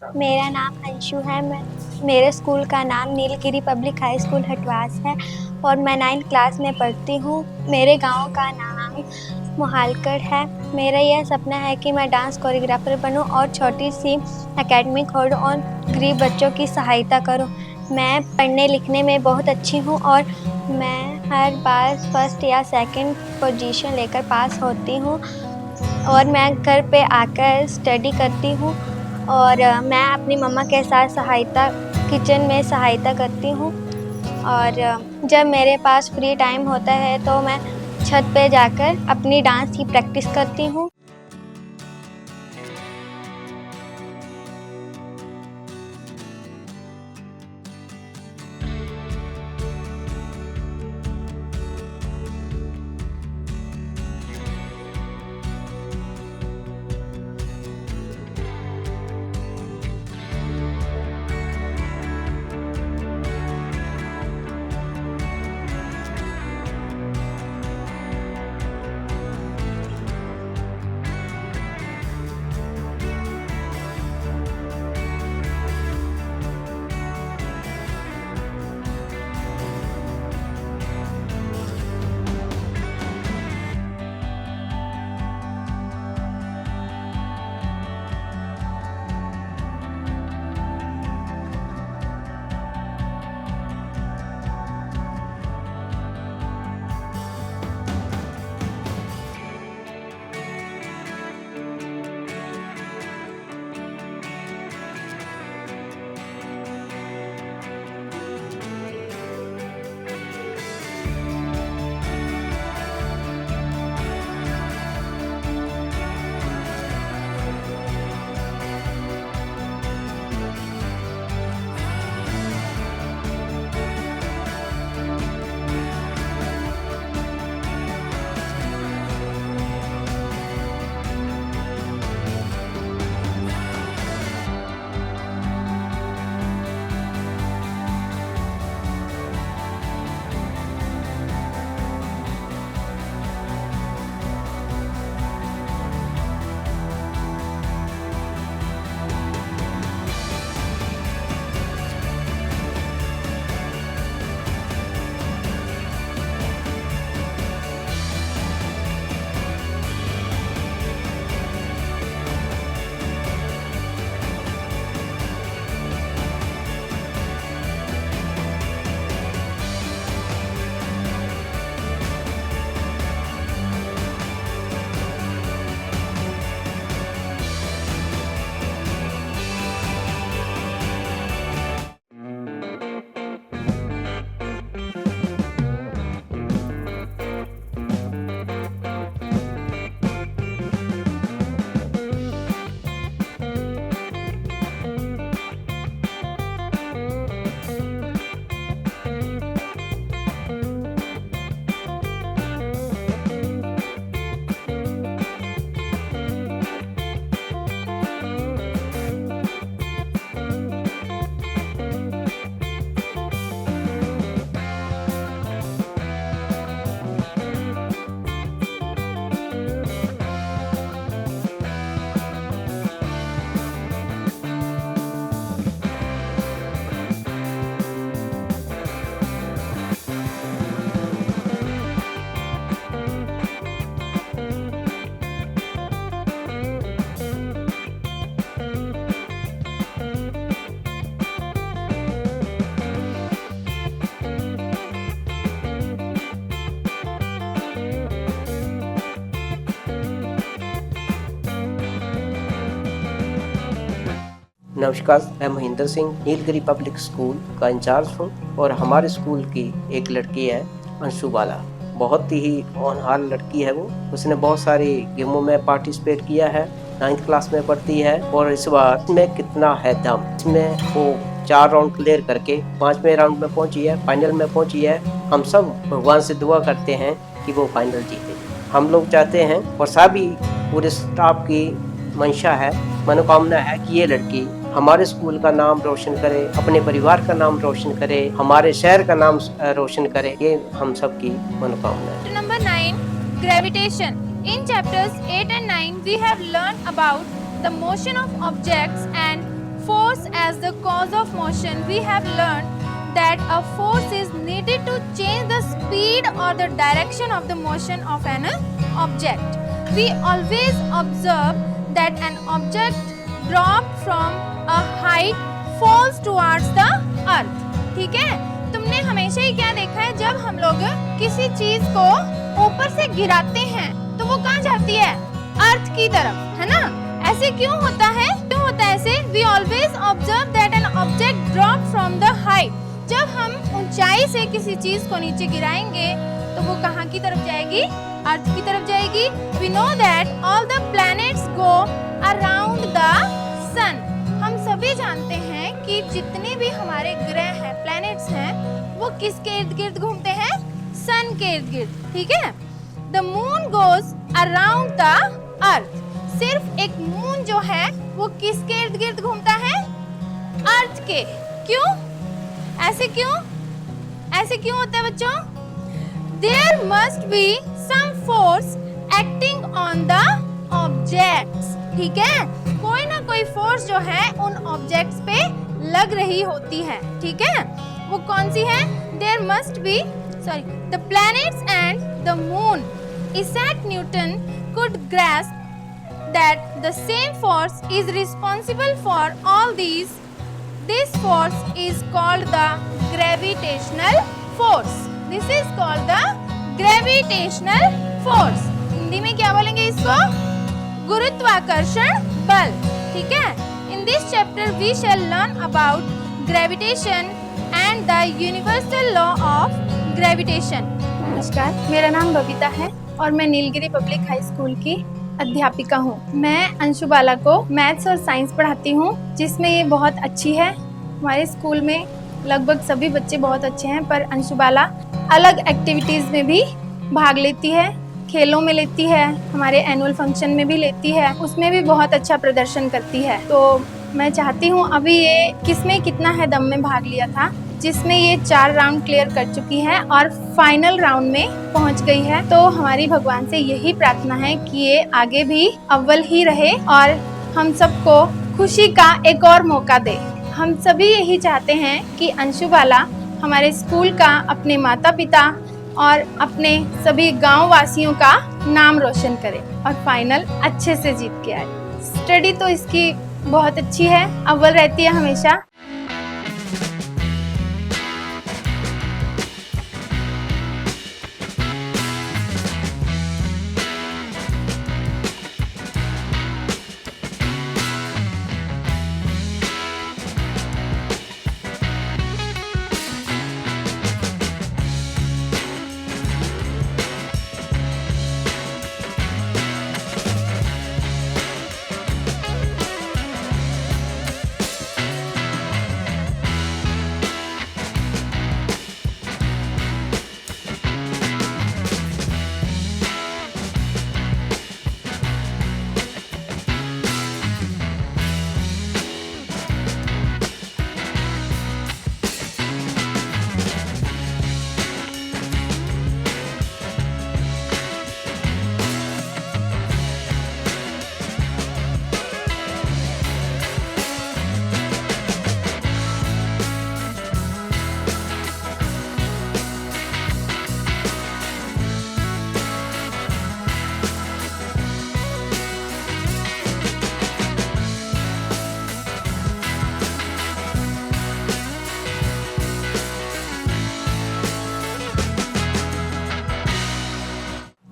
मेरा नाम अंशु है। मेरे स्कूल का नाम Nilgiri public high school Hatwas है और मैं 9th क्लास में पढ़ती हूँ। मेरे गांव का नाम मोहालगढ़ है। मेरा यह सपना है कि मैं डांस कोरियोग्राफर बनूं और छोटी सी एकेडमी खोलूं और गरीब बच्चों की सहायता करूं। मैं पढ़ने लिखने में बहुत अच्छी हूं और मैं हर बार फर्स्ट या सेकंड पोजीशन लेकर पास होती हूं और मैं घर पे आकर स्टडी करती हूँ और मैं अपनी मम्मा के साथ किचन में सहायता करती हूँ और जब मेरे पास फ्री टाइम होता है तो मैं छत पे जाकर अपनी डांस की प्रैक्टिस करती हूँ। नमस्कार, मैं महेंद्र सिंह नीलगिरी पब्लिक स्कूल का इंचार्ज हूँ और हमारे स्कूल की एक लड़की है अंशु बाला। बहुत ही होनहार लड़की है वो। उसने बहुत सारी गेमों में पार्टिसिपेट किया है। 9th क्लास में पढ़ती है और इस बार इसमें कितना है दम। इसमें वो 4 राउंड क्लियर करके 5वें राउंड में पहुंची है, फाइनल में पहुंची है। हम सब भगवान से दुआ करते हैं कि वो फाइनल जीते। हम लोग चाहते हैं और सभी पूरे स्टाफ की मंशा है, मनोकामना है कि ये लड़की हमारे स्कूल का नाम रोशन करे, अपने परिवार का नाम रोशन करे, हमारे शहर का नाम रोशन करे। ये हम सब की मनोकामना है। Number 9, gravitation. In chapters 8 and 9, we have learned about the motion of objects and force as the cause of motion, we have learned that a force is needed to change the speed or the direction of the motion of an object. We always observe that an object dropped from a height falls towards the earth. ठीक है, तुमने हमेशा ही क्या देखा है, जब हम लोग किसी चीज को ऊपर से गिराते हैं तो वो कहाँ जाती है, अर्थ की तरफ, है ना। ऐसे क्यों होता है, क्यों होता है ऐसे? We always observe that an object dropped from the height. जब हम ऊंचाई से किसी चीज को नीचे गिराएंगे तो वो कहाँ की तरफ जाएगी, अर्थ की तरफ जाएगी। We know that all the planets go around the sun. हम सभी जानते हैं कि जितने भी हमारे ग्रह हैं, प्लैनेट्स हैं, वो किसके इर्द गिर्द घूमते हैं, सन के इर्द गिर्द, ठीक है। The moon goes around the earth. सिर्फ एक मून जो है वो किसके इर्द गिर्द घूमता है, अर्थ के। क्यों, ऐसे क्यों, ऐसे क्यों होता है बच्चों? There must be some force acting on the objects. ठीक है, कोई ना कोई फोर्स जो है उन ऑब्जेक्ट्स पे लग रही होती है, ठीक है। वो कौन सी है? There must be, the planets and the moon. Isaac Newton could grasp that the same force is responsible for all these. This force is called the gravitational force. This is called the gravitational force. Hindi में क्या बोलेंगे इसको? गुरुत्वाकर्षण बल, ठीक है। In this chapter we shall learn about gravitation and the universal law of gravitation. नमस्कार, मेरा नाम बबीता है और मैं नीलगिरी पब्लिक हाई स्कूल की अध्यापिका हूँ। मैं अंशु बाला को मैथ्स और साइंस पढ़ाती हूँ, जिसमें ये बहुत अच्छी है। हमारे स्कूल में लगभग सभी बच्चे बहुत अच्छे हैं, पर अंशु बाला अलग एक्टिविटीज़ में भी भाग लेती है, खेलों में लेती है, हमारे एनुअल फंक्शन में भी लेती है, उसमें भी बहुत अच्छा प्रदर्शन करती है। तो मैं चाहती हूँ, अभी ये किसमें कितना है दम में भाग लिया था, जिसमें ये 4 राउंड क्लियर कर चुकी है और फाइनल राउंड में पहुंच गई है। तो हमारी भगवान से यही प्रार्थना है कि ये आगे भी अव्वल ही रहे और हम सबको खुशी का एक और मौका दे। हम सभी यही चाहते हैं कि अंशु बाला हमारे स्कूल का, अपने माता पिता और अपने सभी गांव वासियों का नाम रोशन करे और फाइनल अच्छे से जीत के आए। स्टडी तो इसकी बहुत अच्छी है, अव्वल रहती है हमेशा।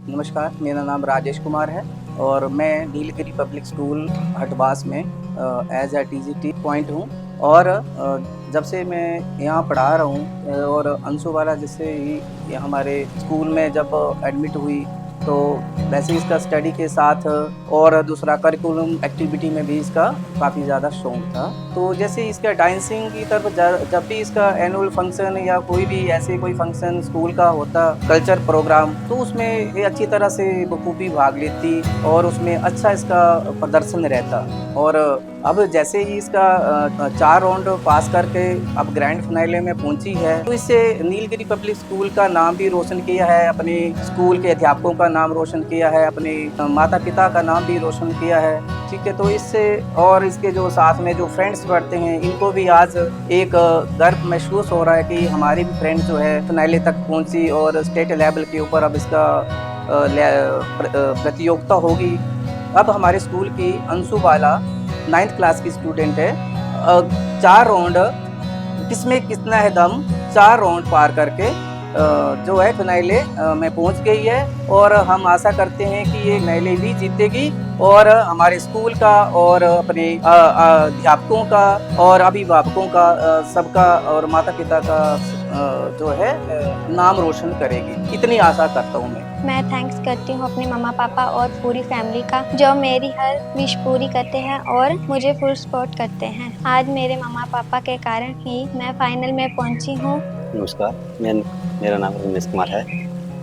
नमस्कार, मेरा नाम राजेश कुमार है और मैं नीलगिरी पब्लिक स्कूल हटवास में एज ए टीजीटी पॉइंट हूँ। और जब से मैं यहाँ पढ़ा रहा हूँ और अंशु बाला जिससे ही हमारे स्कूल में जब एडमिट हुई, तो वैसे इसका स्टडी के साथ और दूसरा करिकुलम एक्टिविटी में भी इसका काफ़ी ज़्यादा शौक था। तो जैसे इसका डांसिंग की तरफ जब भी इसका एनुअल फंक्शन या कोई भी ऐसे कोई फंक्शन स्कूल का होता, कल्चर प्रोग्राम, तो उसमें ये अच्छी तरह से बखूबी भाग लेती और उसमें अच्छा इसका प्रदर्शन रहता। और अब जैसे ही इसका 4 राउंड पास करके अब ग्रैंड फाइनल में पहुंची है, तो इससे नीलगिरी पब्लिक स्कूल का नाम भी रोशन किया है, अपने स्कूल के अध्यापकों का नाम रोशन किया है, अपने माता पिता का नाम भी रोशन किया है। ठीक है, तो इससे और इसके जो साथ में जो फ्रेंड्स पढ़ते हैं इनको भी आज एक गर्व महसूस हो रहा है कि हमारी भी फ्रेंड जो है फाइनल तक पहुंची और स्टेट लेवल के ऊपर अब इसका प्रतियोगिता होगी। अब हमारे स्कूल की अंशु बाला 9th क्लास की स्टूडेंट है। 4 राउंड किसमें कितना है दम, 4 राउंड पार करके जो है फाइनले में पहुंच गई है और हम आशा करते हैं कि ये फाइनले भी जीतेगी और हमारे स्कूल का और अपने अध्यापकों का और अभिभावकों का सबका और माता पिता का जो है नाम रोशन करेगी। इतनी आशा करता हूँ मैं थैंक्स करती हूँ अपने मम्मा पापा और पूरी फैमिली का जो मेरी हर विश पूरी करते हैं और मुझे फुल सपोर्ट करते हैं। आज मेरे मम्मा पापा के कारण ही मैं फाइनल में पहुँची हूँ। नमस्कार, मेरा नाम रमेश कुमार है।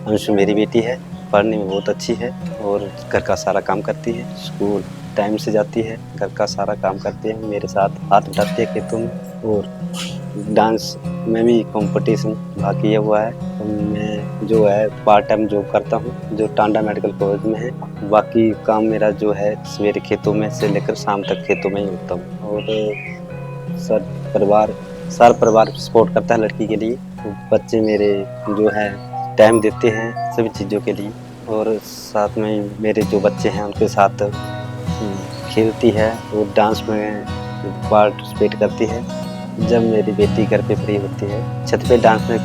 अंशु मेरी बेटी है, पढ़ने में बहुत अच्छी है और घर का सारा काम करती है, स्कूल टाइम से जाती है, घर का सारा काम करती है, मेरे साथ हाथ बटाती है खेतों में और डांस में भी कंपटीशन भाग किया हुआ है। तो मैं जो है पार्ट टाइम जॉब करता हूँ जो टांडा मेडिकल कॉलेज में है। बाकी काम मेरा जो है सवेरे खेतों में से लेकर शाम तक खेतों में ही होता हूँ और सारा परिवार सपोर्ट करता है लड़की के लिए। तो बच्चे मेरे जो है टाइम देते हैं सभी चीज़ों के लिए और साथ में मेरे जो बच्चे हैं उनके साथ खेलती है और डांस में पार्टिसिपेट करती है। जब मेरी बेटी घर पे फ्री होती है छत पे डांस में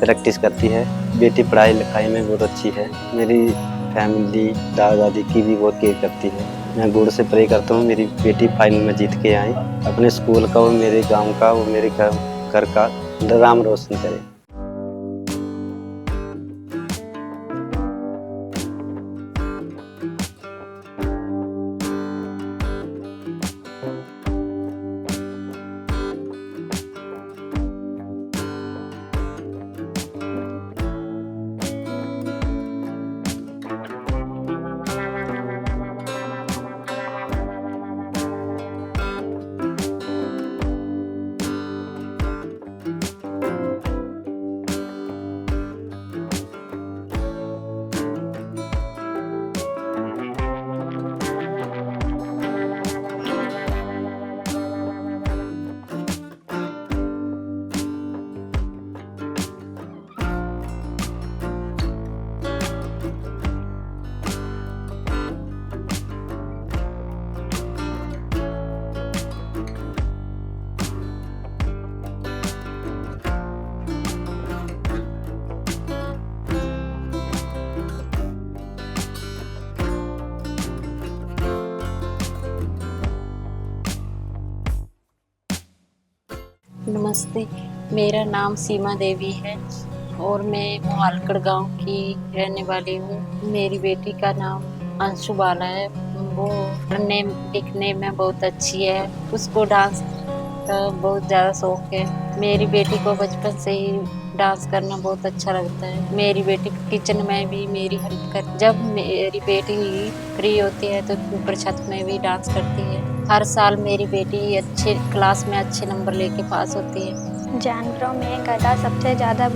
प्रैक्टिस करती है। बेटी पढ़ाई लिखाई में बहुत अच्छी है। मेरी फैमिली दादा दादी की भी बहुत केयर करती है। मैं गॉड से प्रे करता हूँ मेरी बेटी फाइनल में जीत के आए, अपने स्कूल का और मेरे गांव का और मेरे घर का नाम रोशन करे। नमस्ते, मेरा नाम सीमा देवी है और मैं मोहालकड़ गांव की रहने वाली हूँ। मेरी बेटी का नाम अंशु बाला है। वो पढ़ने लिखने में बहुत अच्छी है। उसको डांस का बहुत ज़्यादा शौक है। मेरी बेटी को बचपन से ही डांस करना बहुत अच्छा लगता है। मेरी बेटी किचन में भी मेरी हेल्प कर। जब मेरी बेटी फ्री होती है तो ऊपर छत में भी डांस करती है। हर साल मेरी बेटी अच्छे क्लास में अच्छे नंबर लेके पास होती है। जानवरों में गधा सबसे ज़्यादा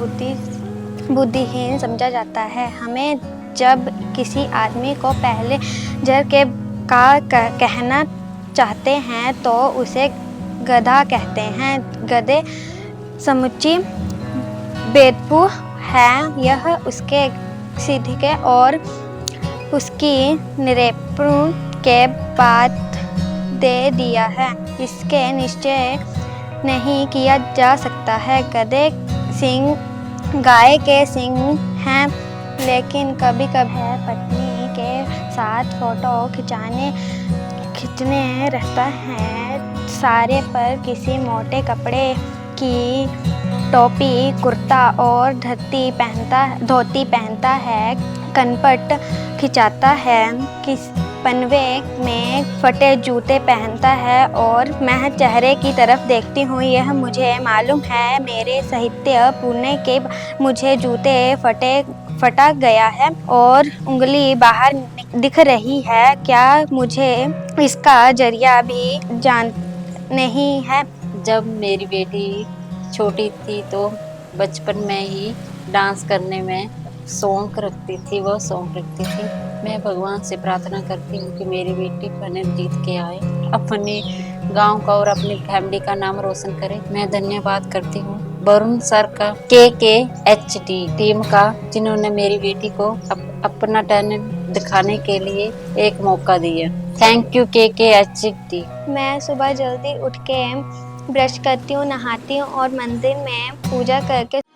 बुद्धिहीन समझा जाता है। हमें जब किसी आदमी को पहले जर के कहना चाहते हैं तो उसे गधा कहते हैं। गधे समुची बेवकूफ़ है। यह उसके सीधे और उसकी निरूपण के बाद दे दिया है। इसके निश्चय नहीं किया जा सकता है। गधे सिंह गाय के सिंह हैं, लेकिन कभी कभी पत्नी के साथ फोटो खींचने रहता है। सारे पर किसी मोटे कपड़े की टोपी कुर्ता और धोती पहनता है। कनपट खिंचाता है। किस पनवे में फटे जूते पहनता है और मैं चेहरे की तरफ देखती हूँ। यह मुझे मालूम है। मेरे साहित्य पढ़ने के मुझे जूते फटा गया है और उंगली बाहर दिख रही है। क्या मुझे इसका जरिया भी जान नहीं है। जब मेरी बेटी छोटी थी तो बचपन में ही डांस करने में शौक रखती थी, वह शौक रखती थी। मैं भगवान से प्रार्थना करती हूँ कि मेरी बेटी फाइनल जीत के आए, अपने गांव का और अपनी फैमिली का नाम रोशन करे। मैं धन्यवाद करती हूँ वरुण सर का, KKHD टीम का, जिन्होंने मेरी बेटी को अपना टैलेंट दिखाने के लिए एक मौका दिया। Thank you KKHD। मैं सुबह जल्दी उठ के ब्रश करती हूँ, नहाती हूँ और मंदिर में पूजा करके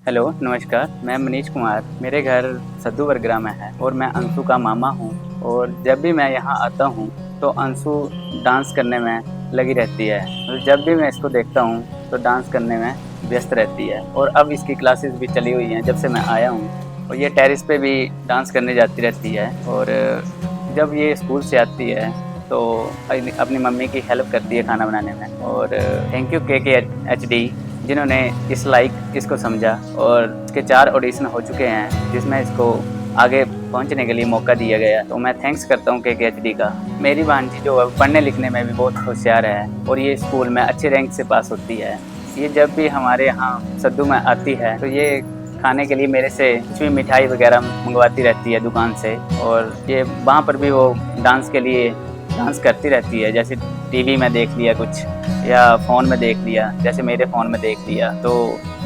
हेलो नमस्कार, मैं मनीष कुमार। मेरे घर सद्दूवर ग्राम में है और मैं अंशु का मामा हूँ। और जब भी मैं यहाँ आता हूँ तो अंशु डांस करने में लगी रहती है। और जब भी मैं इसको देखता हूँ तो डांस करने में व्यस्त रहती है। और अब इसकी क्लासेस भी चली हुई हैं जब से मैं आया हूँ। और ये टेरिस पे भी डांस करने जाती रहती है। और जब ये स्कूल से आती है तो अपनी मम्मी की हेल्प करती है खाना बनाने में। और थैंक यू KKHD जिन्होंने इस लाइक इसको समझा। और इसके 4 ऑडिशन हो चुके हैं जिसमें इसको आगे पहुंचने के लिए मौका दिया गया। तो मैं थैंक्स करता हूं KKHD का। मेरी भांजी जो पढ़ने लिखने में भी बहुत होशियार है और ये स्कूल में अच्छे रैंक से पास होती है। ये जब भी हमारे यहाँ सद्दू में आती है तो ये खाने के लिए मेरे से कुछ भी मिठाई वगैरह मंगवाती रहती है दुकान से। और ये वहाँ पर भी वो डांस के लिए डांस करती रहती है, जैसे टीवी में देख लिया कुछ या फ़ोन में देख लिया, जैसे मेरे फ़ोन में देख लिया तो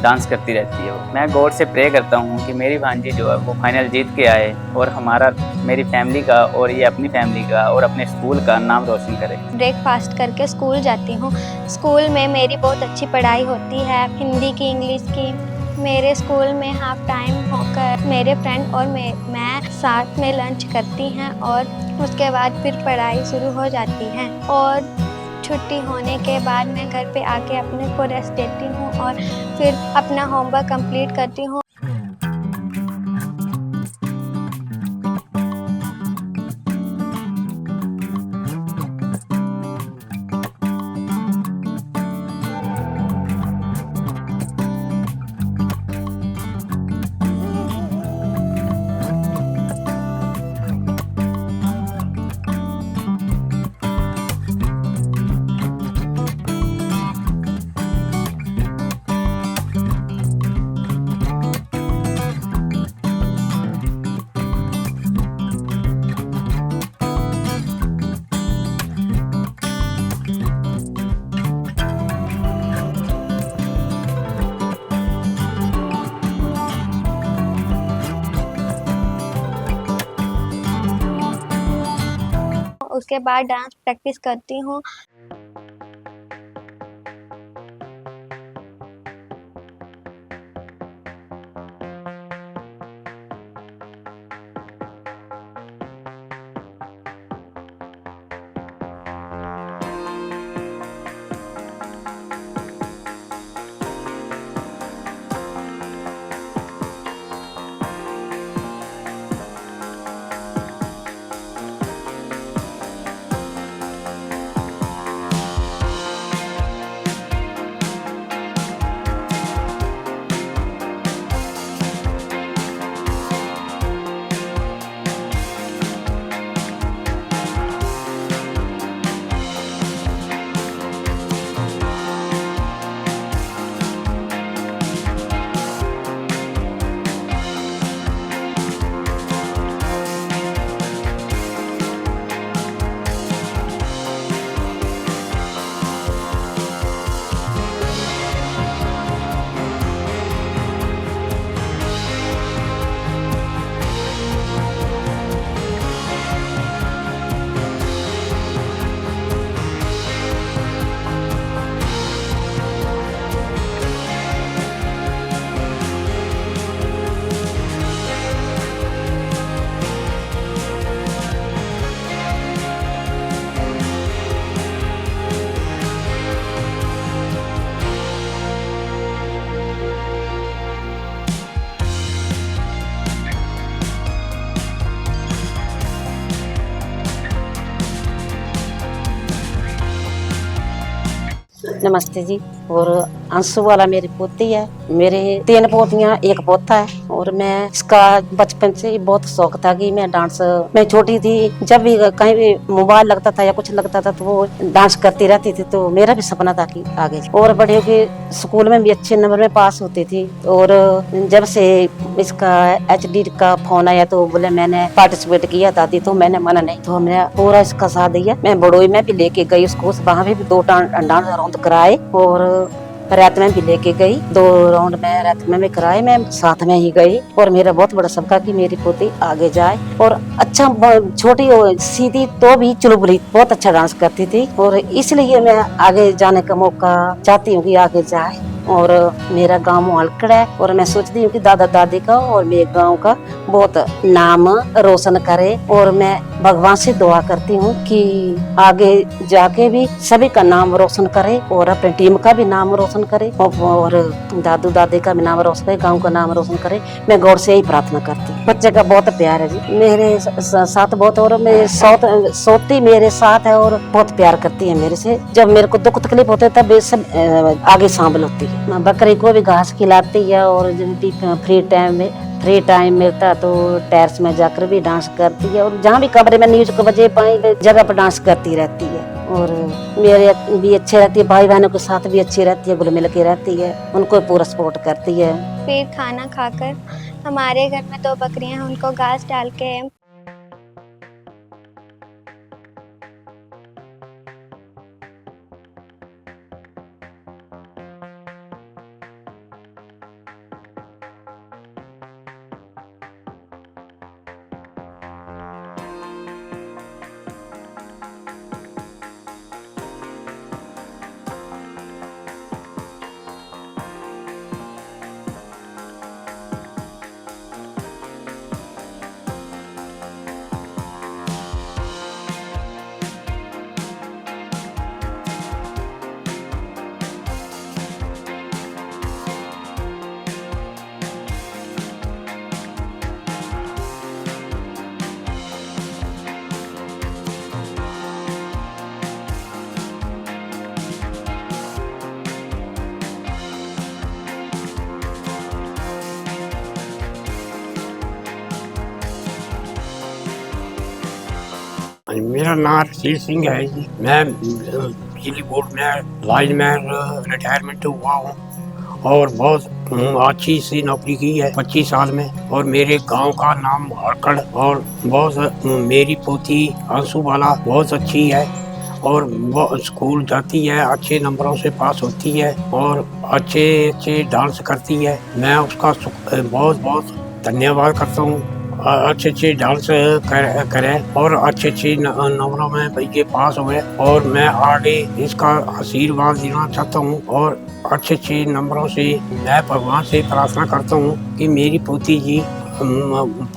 डांस करती रहती है वो। मैं गॉड से प्रे करता हूँ कि मेरी भांजी जो है वो फाइनल जीत के आए और हमारा, मेरी फैमिली का और ये अपनी फैमिली का और अपने स्कूल का नाम रोशन करे। ब्रेकफास्ट करके स्कूल जाती हूँ। स्कूल में मेरी बहुत अच्छी पढ़ाई होती है, हिंदी की, इंग्लिश की। मेरे स्कूल में हाफ टाइम होकर मेरे फ्रेंड और मैं साथ में लंच करती हैं और उसके बाद फिर पढ़ाई शुरू हो जाती है। और छुट्टी होने के बाद मैं घर पे आके अपने को रेस्ट देती हूँ और फिर अपना होमवर्क कंप्लीट करती हूँ। उसके बाद डांस प्रैक्टिस करती हूँ। नमस्ते जी। और अंशु वाला मेरी पोती है। मेरे 3 पोतियां 1 पोता है। और मैं इसका बचपन से ही बहुत शौक था कि मैं डांस, मैं छोटी थी जब भी कहीं भी मोबाइल लगता था या कुछ लगता था तो वो डांस करती रहती थी। तो मेरा भी सपना था कि आगे और बड़े होके स्कूल में भी अच्छे नंबर में पास होती थी। और जब से इसका HD का फोन आया तो बोले मैंने पार्टिसिपेट किया दादी, तो मैंने मना नहीं, तो हमने पूरा इसका साथ दिया। मैं बड़ोई में भी लेके गई उसको, वहाँ भी 2 डांस राउंड कराए और रात में भी लेके गई। 2 राउंड में रात में भी कराए, मैं साथ में ही गई। और मेरा बहुत बड़ा सपना कि मेरी पोती आगे जाए और अच्छा, छोटी सीधी तो भी चुलबुली बहुत अच्छा डांस करती थी। और इसलिए मैं आगे जाने का मौका चाहती हूँ कि आगे जाए। और मेरा गांव मोहालकड़ है और मैं सोचती हूँ कि दादा दादी का और मेरे गांव का बहुत नाम रोशन करे। और मैं भगवान से दुआ करती हूँ कि आगे जाके भी सभी का नाम रोशन करे और अपनी टीम का भी नाम रोशन करे और दादू दादी का भी नाम रोशन करे, गांव का नाम रोशन करे। मैं गौर से यही प्रार्थना करती हूँ। बच्चे का बहुत प्यार है जी मेरे साथ बहुत, और मेरे सोती मेरे साथ है और बहुत प्यार करती है मेरे से। जब मेरे को दुख तकलीफ होते है तब सब आगे शामिल होती है। बकरी को भी घास खिलाती है और जब भी फ्री टाइम मिलता है तो टेरेस में जाकर भी डांस करती है। और जहाँ भी कमरे में न्यूज को बजे पाई जगह पर डांस करती रहती है। और मेरे भी अच्छे रहती है, भाई बहनों के साथ भी अच्छी रहती है, घुल मिल के रहती है, उनको पूरा सपोर्ट करती है। फिर खाना खाकर हमारे घर में 2 बकरियां हैं, उनको घास डाल के मेरा नाम रशीद सिंह है जी। मैं बिजली बोर्ड में लाइनमैन रिटायरमेंट हुआ हूँ और बहुत अच्छी सी नौकरी की है 25 साल में। और मेरे गांव का नाम मोहालकड़, और बहुत मेरी पोती अंशु बाला बहुत अच्छी है और वो स्कूल जाती है, अच्छे नंबरों से पास होती है और अच्छे डांस करती है। मैं उसका बहुत धन्यवाद करता हूँ। अच्छे डांस करें और अच्छे नंबरों में बच्चे पास हुए और मैं आगे इसका आशीर्वाद देना चाहता हूँ। और अच्छे नंबरों से मैं भगवान से प्रार्थना करता हूँ कि मेरी पोती जी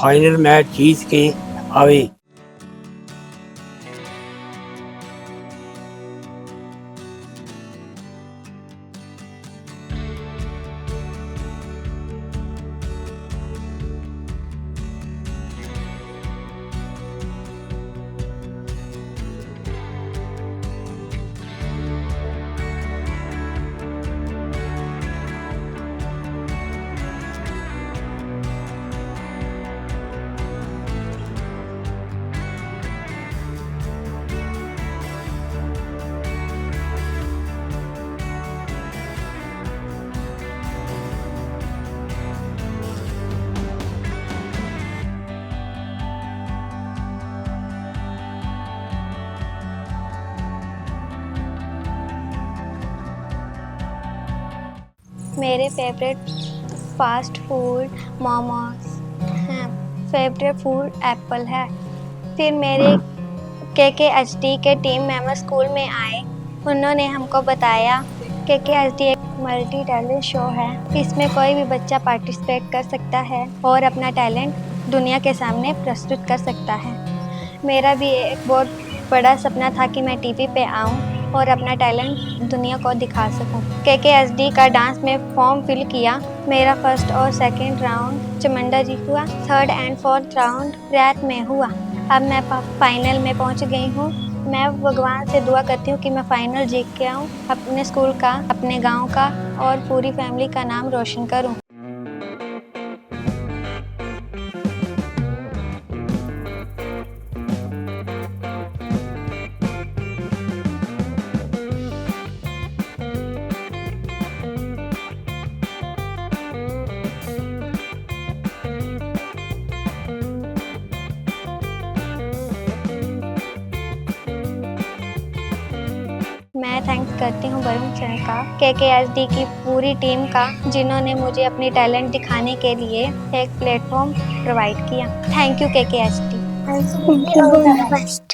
फाइनल मैच जीत के आवे। मेरे फेवरेट फास्ट फूड मोमोज हैं। फेवरेट फूड एप्पल है। फिर मेरे KKHD के टीम मेंबर स्कूल में आए, उन्होंने हमको बताया KKHD एक मल्टी टैलेंट शो है, इसमें कोई भी बच्चा पार्टिसिपेट कर सकता है और अपना टैलेंट दुनिया के सामने प्रस्तुत कर सकता है। मेरा भी एक बहुत बड़ा सपना था कि मैं टीवी पे आऊँ और अपना टैलेंट दुनिया को दिखा सकूं। KKHD का डांस में फॉर्म फिल किया। मेरा फर्स्ट और सेकंड राउंड चमंडा जी हुआ, 3rd एंड 4th राउंड रात में हुआ। अब मैं फाइनल में पहुंच गई हूं। मैं भगवान से दुआ करती हूँ कि मैं फाइनल जीत के आऊँ, अपने स्कूल का, अपने गांव का और पूरी फैमिली का नाम रोशन करूँ। मैं थैंक्स करती हूँ वरुण सर का, KKSD की पूरी टीम का, जिन्होंने मुझे अपनी टैलेंट दिखाने के लिए एक प्लेटफॉर्म प्रोवाइड किया। Thank you KKSD।